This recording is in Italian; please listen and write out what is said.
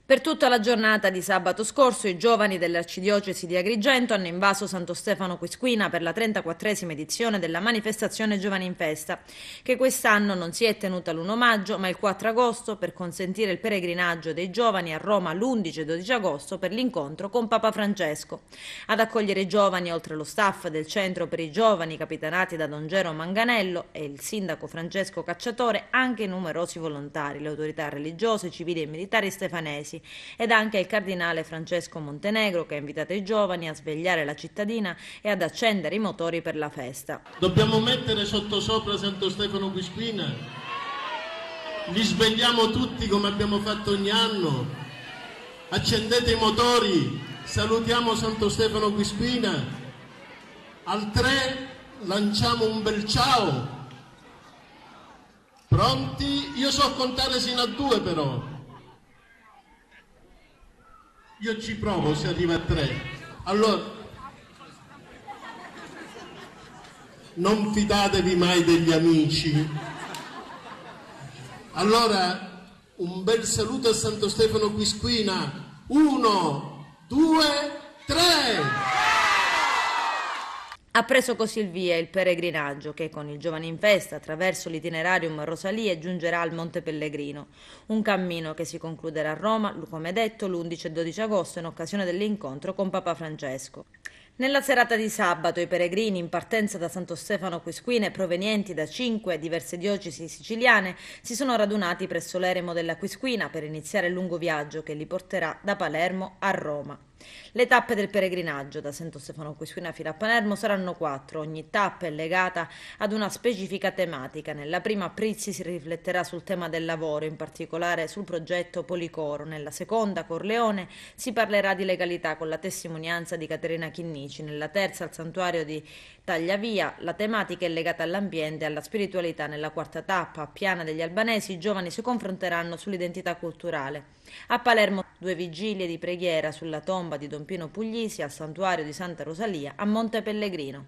Per tutta la giornata di sabato scorso i giovani dell'Arcidiocesi di Agrigento hanno invaso Santo Stefano Quisquina per la 34esima edizione della manifestazione Giovani in Festa, che quest'anno non si è tenuta l'1 maggio ma il 4 agosto per consentire il peregrinaggio dei giovani a Roma l'11 e 12 agosto per l'incontro con Papa Francesco. Ad accogliere i giovani, oltre lo staff del Centro per i Giovani capitanati da Don Gero Manganello e il sindaco Francesco Cacciatore, anche numerosi volontari, le autorità religiose, civili e militari stefanesi ed anche il cardinale Francesco Montenegro che ha invitato i giovani a svegliare la cittadina e ad accendere i motori per la festa. Dobbiamo mettere sottosopra Santo Stefano Quisquina, li svegliamo tutti come abbiamo fatto ogni anno, accendete i motori, salutiamo Santo Stefano Quisquina, al 3 lanciamo un bel ciao, pronti? Io so contare sino a 2 però. Io ci provo se arriva a 3. Allora, non fidatevi mai degli amici. Allora, un bel saluto a Santo Stefano Quisquina. 1, 2, 3! Ha preso così il via il peregrinaggio che con i giovani in festa attraverso l'itinerarium Rosalie giungerà al Monte Pellegrino, un cammino che si concluderà a Roma, come detto, l'11 e 12 agosto in occasione dell'incontro con Papa Francesco. Nella serata di sabato i peregrini in partenza da Santo Stefano Quisquina e provenienti da 5 diverse diocesi siciliane si sono radunati presso l'eremo della Quisquina per iniziare il lungo viaggio che li porterà da Palermo a Roma. Le tappe del peregrinaggio da Santo Stefano Quisquina fino a Palermo saranno 4, ogni tappa è legata ad una specifica tematica. Nella prima a Prizzi si rifletterà sul tema del lavoro, in particolare sul progetto Policoro. Nella seconda, a Corleone, si parlerà di legalità con la testimonianza di Caterina Chinnici. Nella terza, al santuario di Tagliavia, la tematica è legata all'ambiente e alla spiritualità. Nella quarta tappa, a Piana degli Albanesi, i giovani si confronteranno sull'identità culturale. A Palermo 2 vigilie di preghiera sulla tomba di Don Pino Puglisi, al santuario di Santa Rosalia, a Monte Pellegrino.